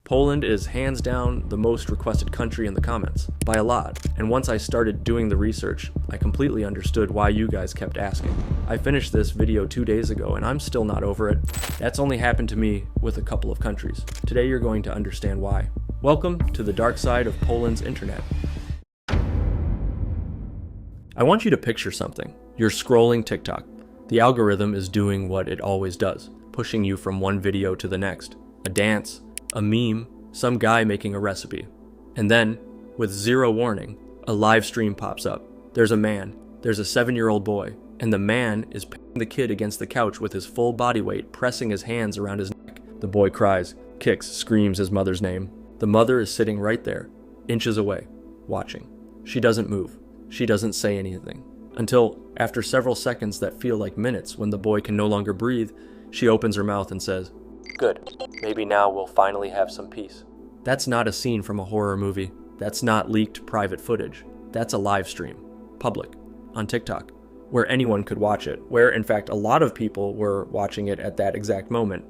Poland is hands down the most requested country in the comments, by a lot, and once I started doing the research, I completely understood why you guys kept asking. I finished this video 2 days ago and I'm still not over it. That's only happened to me with a couple of countries. Today you're going to understand why. Welcome to the dark side of Poland's internet. I want you to picture something. You're scrolling TikTok. The algorithm is doing what it always does, pushing you from one video to the next. A dance, a meme, some guy making a recipe. And then, with zero warning, a live stream pops up. There's a man, there's a 7-year-old boy, and the man is pinning the kid against the couch with his full body weight, pressing his hands around his neck. The boy cries, kicks, screams his mother's name. The mother is sitting right there, inches away, watching. She doesn't move. She doesn't say anything. Until, after several seconds that feel like minutes when the boy can no longer breathe, she opens her mouth and says, "Good. Maybe now we'll finally have some peace." That's not a scene from a horror movie. That's not leaked private footage. That's a live stream, public, on TikTok, where anyone could watch it, where in fact a lot of people were watching it at that exact moment,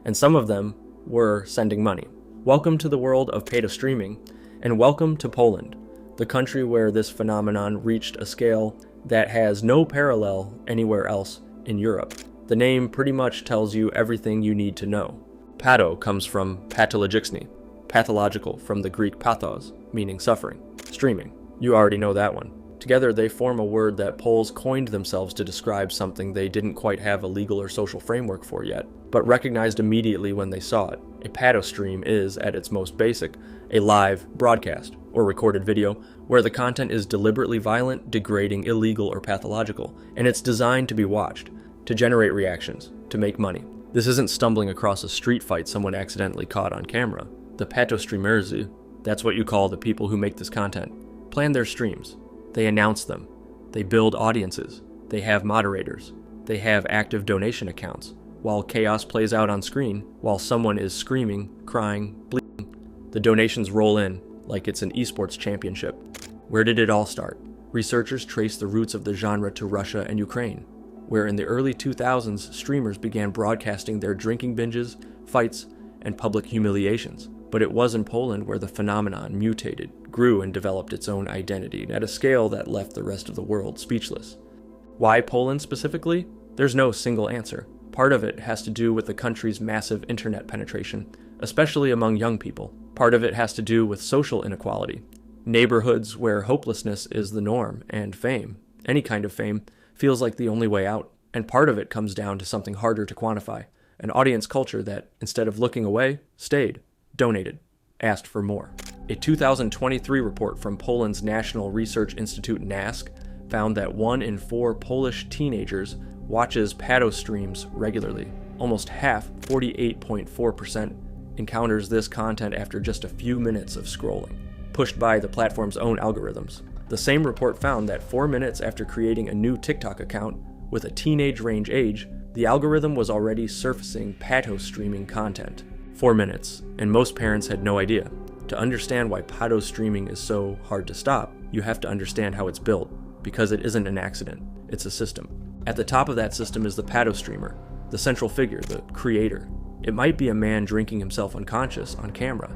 and some of them were sending money. Welcome to the world of patostreaming, and welcome to Poland, the country where this phenomenon reached a scale that has no parallel anywhere else in Europe. The name pretty much tells you everything you need to know. Pato comes from patologiczny, pathological from the Greek pathos, meaning suffering. Streaming, you already know that one. Together they form a word that Poles coined themselves to describe something they didn't quite have a legal or social framework for yet, but recognized immediately when they saw it. A patostream is, at its most basic, a live broadcast, or recorded video, where the content is deliberately violent, degrading, illegal, or pathological, and it's designed to be watched, to generate reactions, to make money. This isn't stumbling across a street fight someone accidentally caught on camera. The patostreamerzy, that's what you call the people who make this content, plan their streams. They announce them. They build audiences. They have moderators. They have active donation accounts. While chaos plays out on screen, while someone is screaming, crying, bleeding, the donations roll in like it's an esports championship. Where did it all start? Researchers trace the roots of the genre to Russia and Ukraine, where in the early 2000s, streamers began broadcasting their drinking binges, fights, and public humiliations. But it was in Poland where the phenomenon mutated, grew, and developed its own identity at a scale that left the rest of the world speechless. Why Poland specifically? There's no single answer. Part of it has to do with the country's massive internet penetration, especially among young people. Part of it has to do with social inequality. Neighborhoods where hopelessness is the norm, and fame, any kind of fame, feels like the only way out. And part of it comes down to something harder to quantify, an audience culture that, instead of looking away, stayed, donated, asked for more. A 2023 report from Poland's National Research Institute NASK found that 1 in 4 Polish teenagers watches patostreams regularly. Almost half, 48.4%, encounters this content after just a few minutes of scrolling, pushed by the platform's own algorithms. The same report found that 4 minutes after creating a new TikTok account with a teenage range age, the algorithm was already surfacing patostreaming content. 4 minutes, and most parents had no idea. To understand why patostreaming is so hard to stop, you have to understand how it's built, because it isn't an accident, it's a system. At the top of that system is the patostreamer, the central figure, the creator. It might be a man drinking himself unconscious on camera.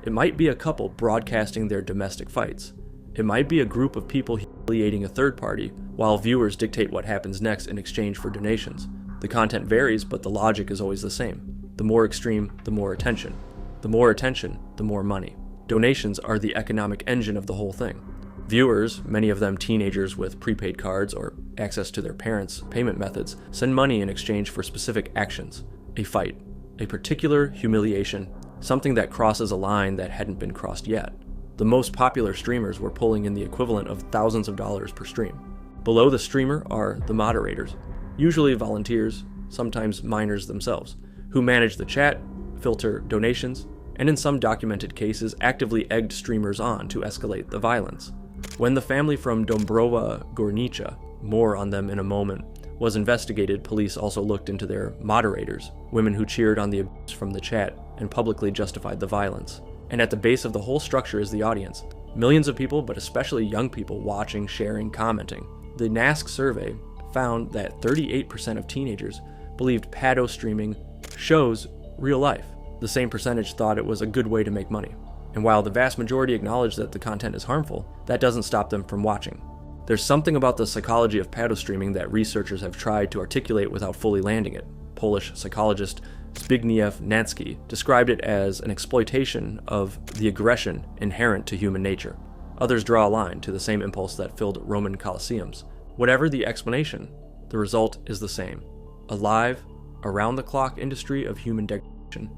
It might be a couple broadcasting their domestic fights. It might be a group of people humiliating a third party, while viewers dictate what happens next in exchange for donations. The content varies, but the logic is always the same. The more extreme, the more attention. The more attention, the more money. Donations are the economic engine of the whole thing. Viewers, many of them teenagers with prepaid cards or access to their parents' payment methods, send money in exchange for specific actions. A fight, a particular humiliation, something that crosses a line that hadn't been crossed yet. The most popular streamers were pulling in the equivalent of thousands of dollars per stream. Below the streamer are the moderators, usually volunteers, sometimes minors themselves, who manage the chat, filter donations, and in some documented cases actively egged streamers on to escalate the violence. When the family from Dąbrowa Górnicza, more on them in a moment, was investigated, police also looked into their moderators, women who cheered on the abuse from the chat and publicly justified the violence. And at the base of the whole structure is the audience. Millions of people, but especially young people, watching, sharing, commenting. The NASK survey found that 38% of teenagers believed patostreaming shows real life. The same percentage thought it was a good way to make money. And while the vast majority acknowledge that the content is harmful, that doesn't stop them from watching. There's something about the psychology of patostreaming that researchers have tried to articulate without fully landing it. Polish psychologist Zbigniew Nansky described it as an exploitation of the aggression inherent to human nature. Others draw a line to the same impulse that filled Roman Colosseums. Whatever the explanation, the result is the same. A live, around-the-clock industry of human degradation,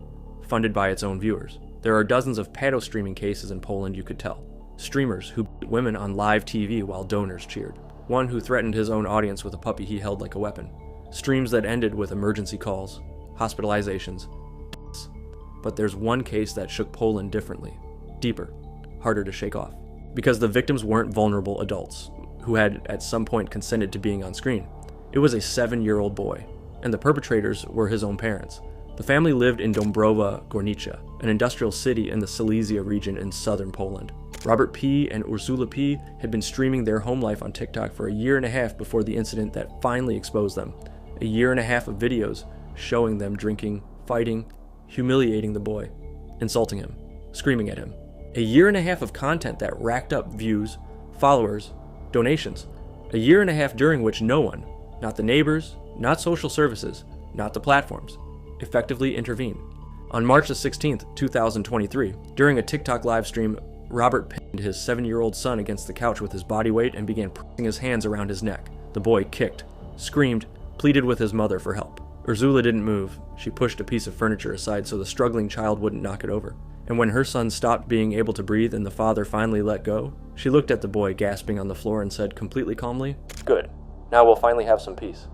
funded by its own viewers. There are dozens of patostreaming cases in Poland you could tell. Streamers who beat women on live TV while donors cheered. One who threatened his own audience with a puppy he held like a weapon. Streams that ended with emergency calls, hospitalizations, deaths. But there's one case that shook Poland differently, deeper, harder to shake off. Because the victims weren't vulnerable adults, who had at some point consented to being on screen. It was a 7-year-old boy, and the perpetrators were his own parents. The family lived in Dąbrowa Górnicza, an industrial city in the Silesia region in southern Poland. Robert P. and Ursula P. had been streaming their home life on TikTok for a year and a half before the incident that finally exposed them. A year and a half of videos showing them drinking, fighting, humiliating the boy, insulting him, screaming at him. A year and a half of content that racked up views, followers, donations. A year and a half during which no one, not the neighbors, not social services, not the platforms, effectively intervened. On March 16, 2023, during a TikTok live stream, Robert pinned his 7-year-old son against the couch with his body weight and began pressing his hands around his neck. The boy kicked, screamed, pleaded with his mother for help. Ursula didn't move. She pushed a piece of furniture aside so the struggling child wouldn't knock it over. And when her son stopped being able to breathe and the father finally let go, she looked at the boy gasping on the floor and said completely calmly, "Good. Now we'll finally have some peace."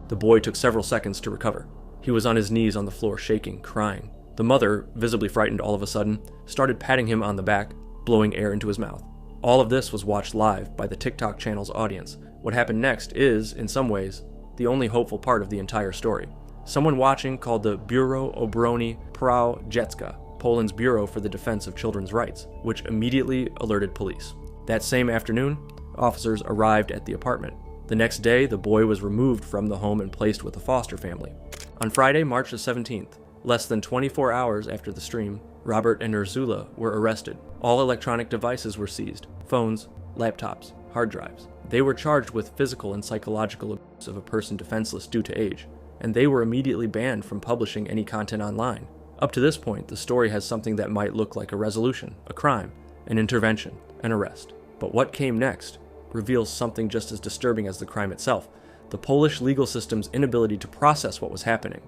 The boy took several seconds to recover. He was on his knees on the floor, shaking, crying. The mother, visibly frightened all of a sudden, started patting him on the back, blowing air into his mouth. All of this was watched live by the TikTok channel's audience. What happened next is, in some ways, the only hopeful part of the entire story. Someone watching called the Biuro Obrony Praw Dziecka, Poland's Bureau for the Defense of Children's Rights, which immediately alerted police. That same afternoon, officers arrived at the apartment. The next day, the boy was removed from the home and placed with a foster family. On Friday, March 17th, less than 24 hours after the stream, Robert and Ursula were arrested. All electronic devices were seized: phones, laptops, hard drives. They were charged with physical and psychological abuse of a person defenseless due to age, and they were immediately banned from publishing any content online. Up to this point, the story has something that might look like a resolution, a crime, an intervention, an arrest. But what came next reveals something just as disturbing as the crime itself: the Polish legal system's inability to process what was happening.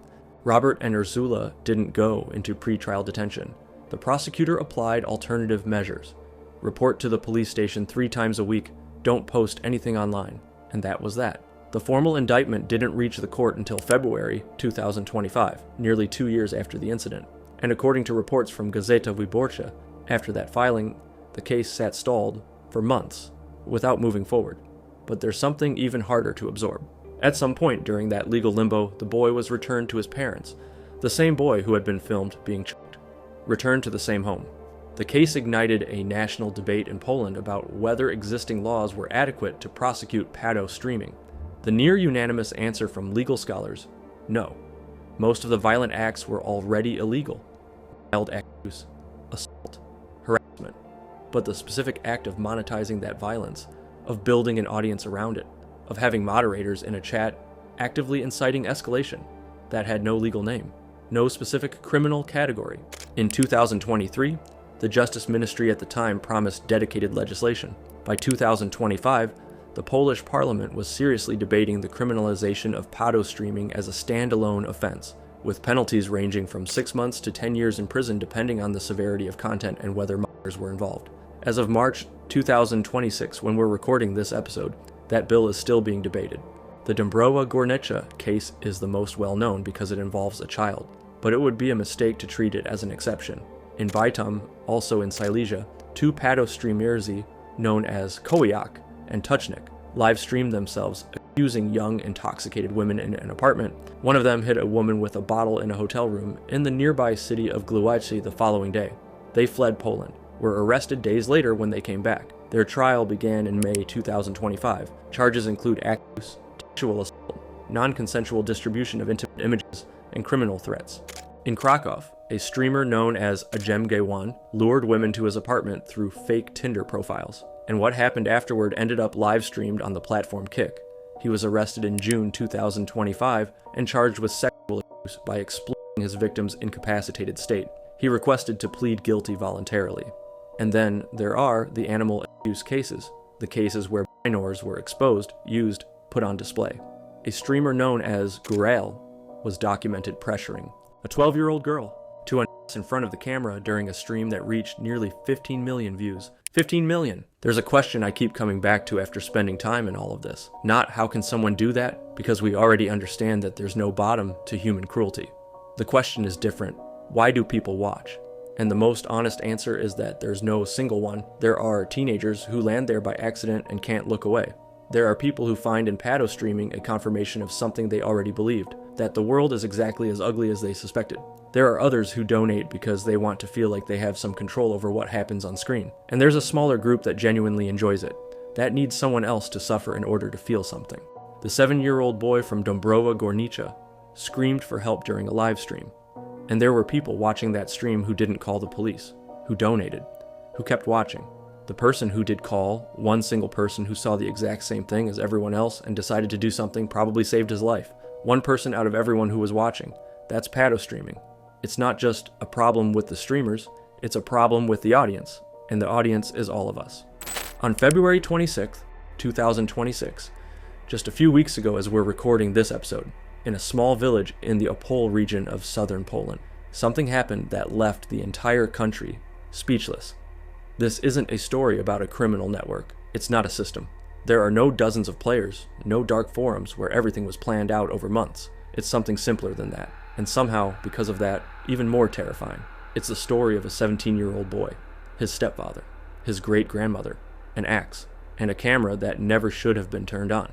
Robert and Ursula didn't go into pre-trial detention. The prosecutor applied alternative measures. Report to the police station 3 times a week, don't post anything online, and that was that. The formal indictment didn't reach the court until February 2025, nearly 2 years after the incident. And according to reports from Gazeta Wyborcza, after that filing, the case sat stalled for months without moving forward. But there's something even harder to absorb. At some point during that legal limbo, the boy was returned to his parents. The same boy who had been filmed being choked, returned to the same home. The case ignited a national debate in Poland about whether existing laws were adequate to prosecute patostreaming. The near-unanimous answer from legal scholars: no. Most of the violent acts were already illegal. Child abuse, assault, harassment. But the specific act of monetizing that violence, of building an audience around it, of having moderators in a chat actively inciting escalation, that had no legal name, no specific criminal category. In 2023, the Justice Ministry at the time promised dedicated legislation. By 2025, the Polish parliament was seriously debating the criminalization of patostreaming as a standalone offense, with penalties ranging from 6 months to 10 years in prison depending on the severity of content and whether minors were involved. As of March 2026, when we're recording this episode, that bill is still being debated. The Dąbrowa Górnicza case is the most well-known because it involves a child, but it would be a mistake to treat it as an exception. In Bytom, also in Silesia, 2 patostreamers known as Kowiak and Tuchnik live-streamed themselves accusing young, intoxicated women in an apartment. One of them hit a woman with a bottle in a hotel room in the nearby city of Gliwice the following day. They fled Poland, were arrested days later when they came back. Their trial began in May 2025. Charges include abuse, sexual assault, non-consensual distribution of intimate images, and criminal threats. In Krakow, a streamer known as Ajemgewan lured women to his apartment through fake Tinder profiles, and what happened afterward ended up live-streamed on the platform Kick. He was arrested in June 2025 and charged with sexual abuse by exploiting his victim's incapacitated state. He requested to plead guilty voluntarily. And then there are the animal abuse cases, the cases where minors were exposed, used, put on display. A streamer known as Gurel was documented pressuring a 12-year-old girl to undress in front of the camera during a stream that reached nearly 15 million views. 15 million! There's a question I keep coming back to after spending time in all of this. Not how can someone do that, because we already understand that there's no bottom to human cruelty. The question is different. Why do people watch? And the most honest answer is that there's no single one. There are teenagers who land there by accident and can't look away. There are people who find in patostreaming a confirmation of something they already believed, that the world is exactly as ugly as they suspected. There are others who donate because they want to feel like they have some control over what happens on screen. And there's a smaller group that genuinely enjoys it, that needs someone else to suffer in order to feel something. The 7-year-old boy from Dąbrowa Górnicza screamed for help during a live stream. And there were people watching that stream who didn't call the police, who donated, who kept watching. The person who did call, one single person who saw the exact same thing as everyone else and decided to do something, probably saved his life. One person out of everyone who was watching. That's patostreaming. It's not just a problem with the streamers, it's a problem with the audience, and the audience is all of us. On February 26th, 2026, just a few weeks ago as we're recording this episode, in a small village in the Opole region of southern Poland, something happened that left the entire country speechless. This isn't a story about a criminal network. It's not a system. There are no dozens of players, no dark forums where everything was planned out over months. It's something simpler than that. And somehow, because of that, even more terrifying. It's the story of a 17-year-old boy, his stepfather, his great-grandmother, an axe, and a camera that never should have been turned on.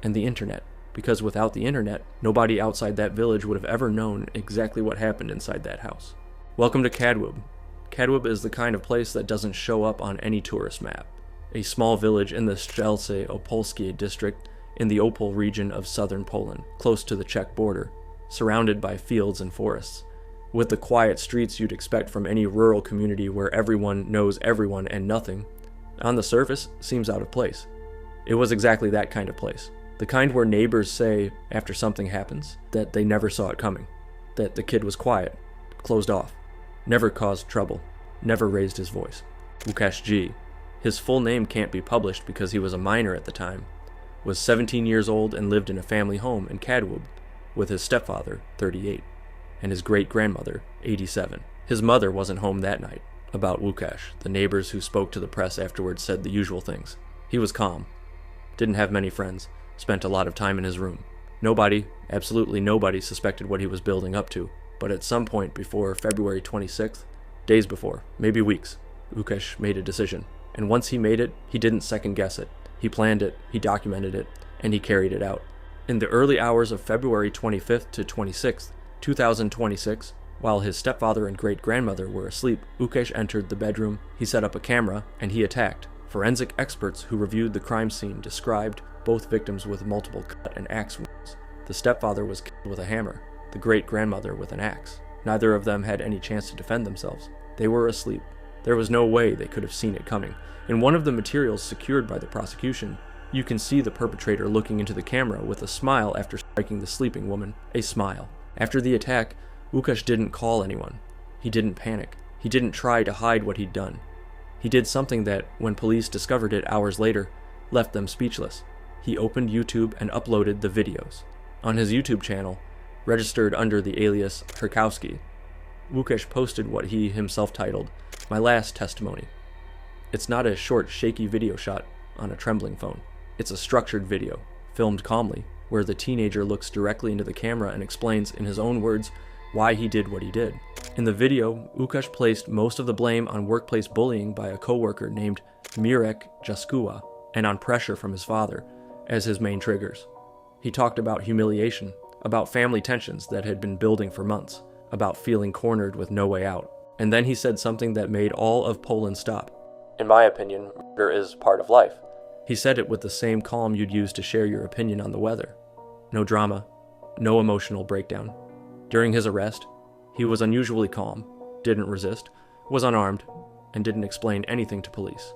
And the internet. Because without the internet, nobody outside that village would have ever known exactly what happened inside that house. Welcome to Kadłub. Kadłub is the kind of place that doesn't show up on any tourist map. A small village in the Strzelce Opolskie district in the Opole region of southern Poland, close to the Czech border, surrounded by fields and forests, with the quiet streets you'd expect from any rural community where everyone knows everyone and nothing, on the surface, seems out of place. It was exactly that kind of place. The kind where neighbors say, after something happens, that they never saw it coming, that the kid was quiet, closed off, never caused trouble, never raised his voice. Łukasz G., his full name can't be published because he was a minor at the time, was 17 years old and lived in a family home in Kadłub with his stepfather, 38, and his great-grandmother, 87. His mother wasn't home that night. About Łukasz, the neighbors who spoke to the press afterwards said the usual things. He was calm, didn't have many friends, spent a lot of time in his room. Nobody, absolutely nobody, suspected what he was building up to, but at some point before February 26th, days before, maybe weeks, Łukasz made a decision. And once he made it, he didn't second-guess it. He planned it, he documented it, and he carried it out. In the early hours of February 25th to 26th, 2026, while his stepfather and great-grandmother were asleep, Łukasz entered the bedroom, he set up a camera, and he attacked. Forensic experts who reviewed the crime scene described both victims with multiple cut and axe wounds. The stepfather was killed with a hammer, the great-grandmother with an axe. Neither of them had any chance to defend themselves. They were asleep. There was no way they could have seen it coming. In one of the materials secured by the prosecution, you can see the perpetrator looking into the camera with a smile after striking the sleeping woman. A smile. After the attack, Łukasz didn't call anyone. He didn't panic. He didn't try to hide what he'd done. He did something that, when police discovered it hours later, left them speechless. He opened YouTube and uploaded the videos. On his YouTube channel, registered under the alias Herkowski, Łukasz posted what he himself titled, "My Last Testimony." It's not a short, shaky video shot on a trembling phone. It's a structured video, filmed calmly, where the teenager looks directly into the camera and explains in his own words why he did what he did. In the video, Łukasz placed most of the blame on workplace bullying by a coworker named Mirek Jaskua and on pressure from his father as his main triggers. He talked about humiliation, about family tensions that had been building for months, about feeling cornered with no way out. And then he said something that made all of Poland stop. "In my opinion, murder is part of life." He said it with the same calm you'd use to share your opinion on the weather. No drama, no emotional breakdown. During his arrest, He was unusually calm, didn't resist, was unarmed, and didn't explain anything to police.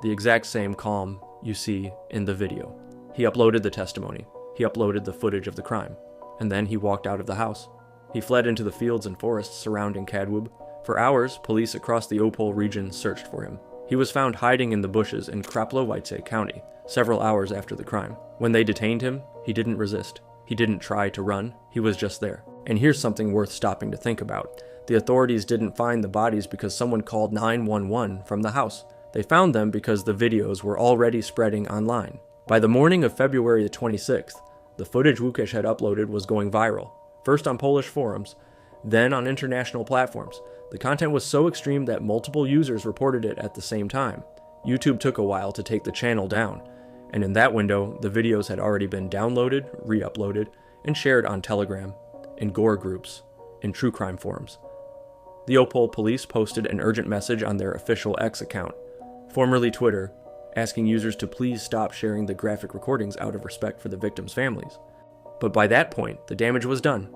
The exact same calm you see in the video. He uploaded the testimony. He uploaded the footage of the crime. And then he walked out of the house. He fled into the fields and forests surrounding Kadłub. For hours, police across the Opole region searched for him. He was found hiding in the bushes in Kraplowice County several hours after the crime. When they detained him, he didn't resist. He didn't try to run. He was just there. And here's something worth stopping to think about. The authorities didn't find the bodies because someone called 911 from the house. They found them because the videos were already spreading online. By the morning of February the 26th, the footage Łukasz had uploaded was going viral, first on Polish forums, then on international platforms. The content was so extreme that multiple users reported it at the same time. YouTube took a while to take the channel down, and in that window, the videos had already been downloaded, re-uploaded, and shared on Telegram, in gore groups, in true crime forums. The Opole police posted an urgent message on their official X account, formerly Twitter, asking users to please stop sharing the graphic recordings out of respect for the victims' families. But by that point, the damage was done.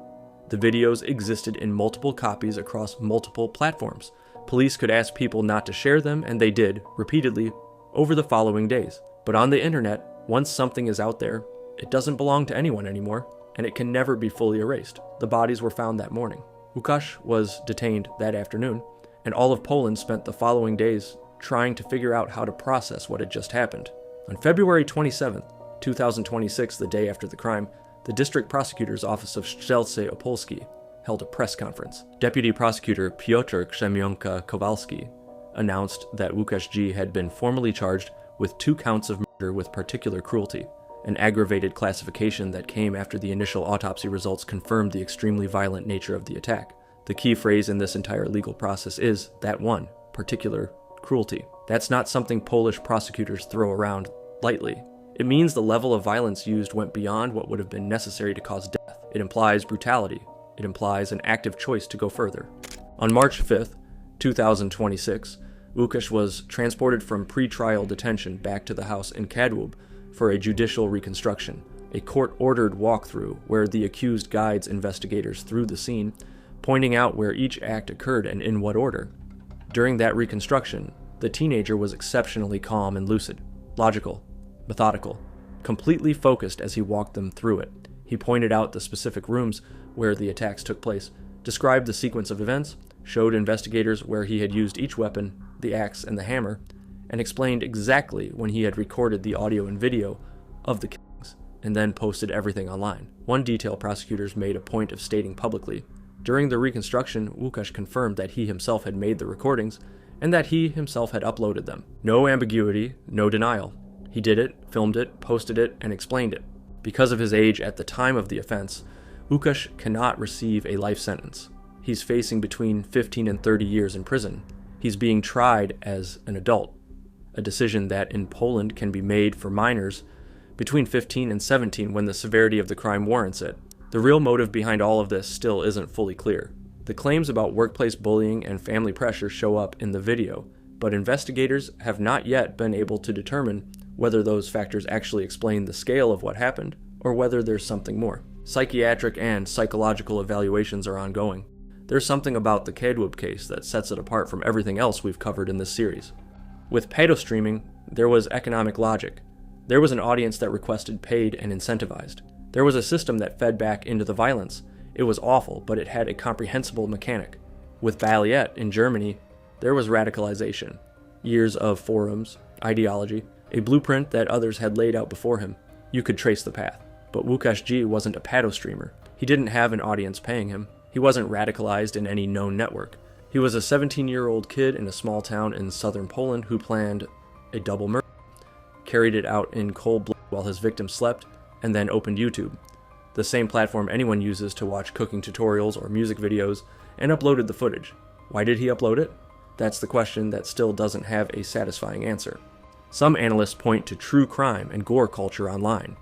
The videos existed in multiple copies across multiple platforms. Police could ask people not to share them, and they did, repeatedly, over the following days. But on the internet, once something is out there, it doesn't belong to anyone anymore, and it can never be fully erased. The bodies were found that morning. Łukasz was detained that afternoon, and all of Poland spent the following days trying to figure out how to process what had just happened. On February 27, 2026, the day after the crime, the district prosecutor's office of Strzelce Opolski held a press conference. Deputy prosecutor Piotr Krzemionka-Kowalski announced that Łukasz G. had been formally charged with 2 counts of murder with particular cruelty, an aggravated classification that came after the initial autopsy results confirmed the extremely violent nature of the attack. The key phrase in this entire legal process is that one, particular cruelty. That's not something Polish prosecutors throw around lightly. It means the level of violence used went beyond what would have been necessary to cause death. It implies brutality. It implies an active choice to go further. On March 5th, 2026, Łukasz was transported from pre-trial detention back to the house in Kadłub for a judicial reconstruction, a court-ordered walkthrough where the accused guides investigators through the scene, pointing out where each act occurred and in what order. During that reconstruction, the teenager was exceptionally calm and lucid, logical, methodical, completely focused as he walked them through it. He pointed out the specific rooms where the attacks took place, described the sequence of events, showed investigators where he had used each weapon, the axe and the hammer, and explained exactly when he had recorded the audio and video of the killings, and then posted everything online. One detail prosecutors made a point of stating publicly: during the reconstruction, Łukasz confirmed that he himself had made the recordings, and that he himself had uploaded them. No ambiguity, no denial. He did it, filmed it, posted it, and explained it. Because of his age at the time of the offense, Łukasz cannot receive a life sentence. He's facing between 15 and 30 years in prison. He's being tried as an adult, a decision that in Poland can be made for minors between 15 and 17 when the severity of the crime warrants it. The real motive behind all of this still isn't fully clear. The claims about workplace bullying and family pressure show up in the video, but investigators have not yet been able to determine whether those factors actually explain the scale of what happened, or whether there's something more. Psychiatric and psychological evaluations are ongoing. There's something about the Kadłub case that sets it apart from everything else we've covered in this series. With patostreaming, there was economic logic. There was an audience that requested paid and incentivized. There was a system that fed back into the violence. It was awful, but it had a comprehensible mechanic. With Balliet in Germany, there was radicalization. Years of forums, ideology, a blueprint that others had laid out before him. You could trace the path. But Łukasz G. wasn't a patostreamer. He didn't have an audience paying him. He wasn't radicalized in any known network. He was a 17-year-old kid in a small town in southern Poland who planned a double murder, carried it out in cold blood while his victim slept, and then opened YouTube, the same platform anyone uses to watch cooking tutorials or music videos, and uploaded the footage. Why did he upload it? That's the question that still doesn't have a satisfying answer. Some analysts point to true crime and gore culture online,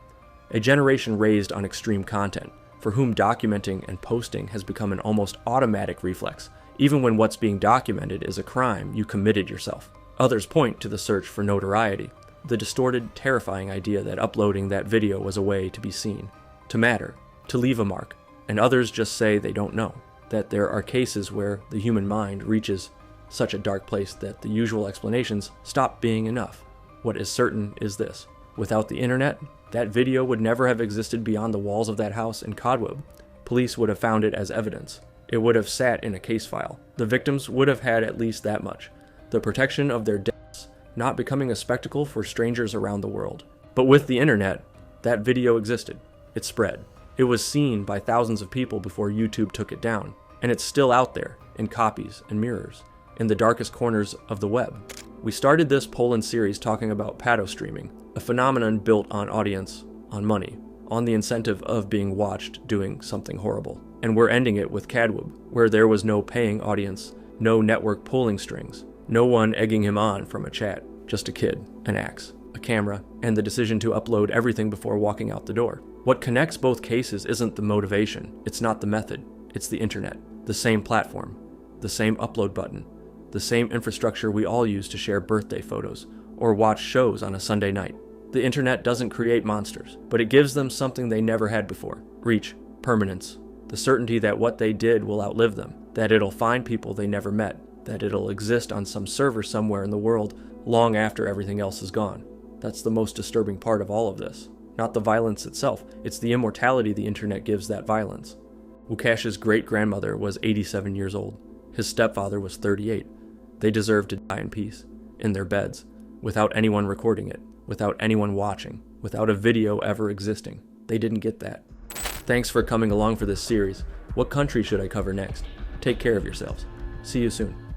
a generation raised on extreme content, for whom documenting and posting has become an almost automatic reflex. Even when what's being documented is a crime, you committed yourself. Others point to the search for notoriety, the distorted, terrifying idea that uploading that video was a way to be seen, to matter, to leave a mark, and others just say they don't know. that there are cases where the human mind reaches such a dark place that the usual explanations stop being enough. What is certain is this: without the internet, that video would never have existed beyond the walls of that house in Kadłub. Police would have found it as evidence. It would have sat in a case file. The victims would have had at least that much: the protection of their deaths not becoming a spectacle for strangers around the world. But with the internet, that video existed. It spread. It was seen by thousands of people before YouTube took it down. And it's still out there, in copies and mirrors, in the darkest corners of the web. We started this Poland series talking about patostreaming, a phenomenon built on audience, on money, on the incentive of being watched doing something horrible. And we're ending it with Kadłub, where there was no paying audience, no network pulling strings, no one egging him on from a chat, just a kid, an axe, a camera, and the decision to upload everything before walking out the door. What connects both cases isn't the motivation, it's not the method, it's the internet, the same platform, the same upload button, the same infrastructure we all use to share birthday photos or watch shows on a Sunday night. The internet doesn't create monsters, but it gives them something they never had before: reach, permanence, the certainty that what they did will outlive them, that it'll find people they never met, that it'll exist on some server somewhere in the world long after everything else is gone. That's the most disturbing part of all of this. Not the violence itself, it's the immortality the internet gives that violence. Łukasz's great-grandmother was 87 years old. His stepfather was 38. They deserved to die in peace, in their beds, without anyone recording it, without anyone watching, without a video ever existing. They didn't get that. Thanks for coming along for this series. What country should I cover next? Take care of yourselves. See you soon.